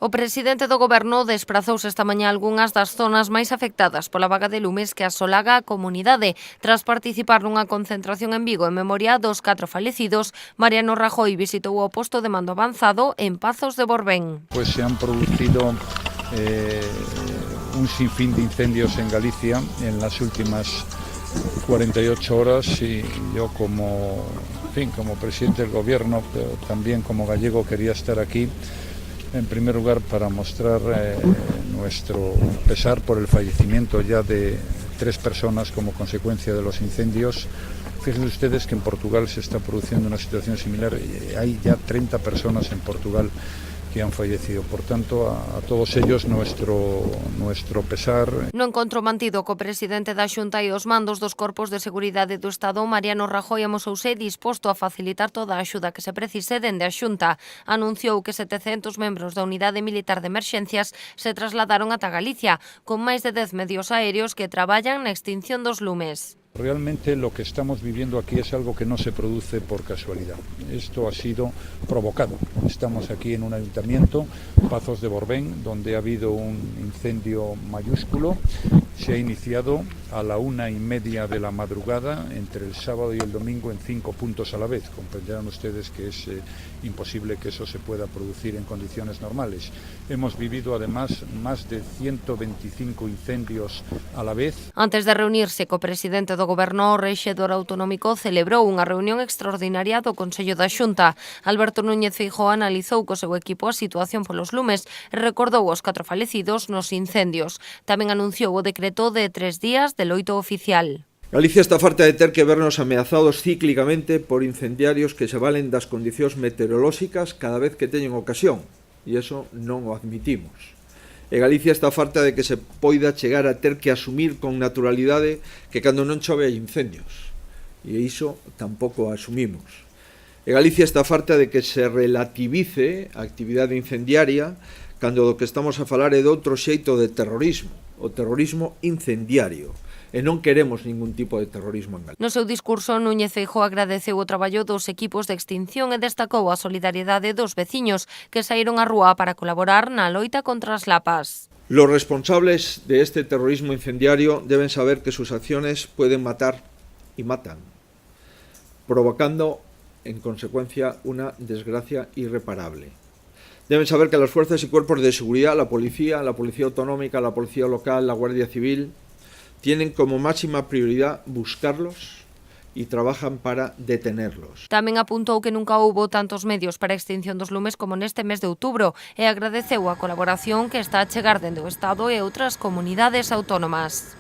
O presidente do Goberno desprazouse esta mañá a algunhas das zonas máis afectadas pola vaga de lumes que asolaga a comunidade. Tras participar nunha concentración en Vigo en memoria dos 4 falecidos, Mariano Rajoy visitou o posto de mando avanzado en Pazos de Borbén. Pues se han producido un sinfín de incendios en Galicia en las últimas 48 horas y yo como presidente del Gobierno, pero también como gallego quería estar aquí. En primer lugar, para mostrar nuestro pesar por el fallecimiento ya de 3 personas como consecuencia de los incendios. Fíjense ustedes que en Portugal se está produciendo una situación similar. Hay ya 30 personas en Portugal que han fallecido. Por tanto, a todos ellos nuestro pesar. No encontro mantido co presidente da Xunta e os mandos dos corpos de seguridade do Estado, Mariano Rajoy amosouse disposto a facilitar toda a axuda que se precise dende a Xunta. Anunciou que 700 membros da Unidade Militar de Emerxencias se trasladaron ata Galicia, con máis de 10 medios aéreos que traballan na extinción dos lumes. Realmente lo que estamos viviendo aquí es algo que no se produce por casualidad. Esto ha sido provocado. Estamos aquí en un ayuntamiento, Pazos de Borbén, donde ha habido un incendio mayúsculo. Se ha iniciado a la 1:30 de la madrugada, entre el sábado y el domingo, en 5 puntos a la vez. Comprenderán ustedes que es imposible que eso se pueda producir en condiciones normales. Hemos vivido además más de 125 incendios a la vez. Antes de reunirse co presidente do Goberno, o rexedor autonómico celebrou unha reunión extraordinaria do Consello da Xunta. Alberto Núñez Feijóo analizou co seu equipo a situación polos lumes e recordou os 4 falecidos nos incendios. Tamén anunciou o decreto de 3 días de loito oficial. Galicia está farta de ter que vernos ameazados cíclicamente por incendiarios que se valen das condicións meteorolóxicas cada vez que teñen ocasión, e iso non o admitimos. E Galicia está farta de que se poida chegar a ter que asumir con naturalidade que cando non chove hai incendios, e iso tampouco o asumimos. E Galicia está farta de que se relativice a actividade incendiaria cando do que estamos a falar é de outro xeito de terrorismo, o terrorismo incendiario. E non queremos ningún tipo de terrorismo en Galicia. No seu discurso, Núñez Feijóo agradeceu o traballo dos equipos de extinción e destacou a solidariedade dos veciños que saíron á rúa para colaborar na loita contra as lapas. Los responsables de este terrorismo incendiario deben saber que sus acciones pueden matar y matan, provocando en consecuencia una desgracia irreparable. Deben saber que las fuerzas y cuerpos de seguridad, la policía autonómica, la policía local, la Guardia Civil, tienen como máxima prioridad buscarlos y trabajan para detenerlos. Tamén apuntou que nunca houbo tantos medios para a extinción dos lumes como neste mes de outubro e agradeceu a colaboración que está a chegar dende o Estado e outras comunidades autónomas.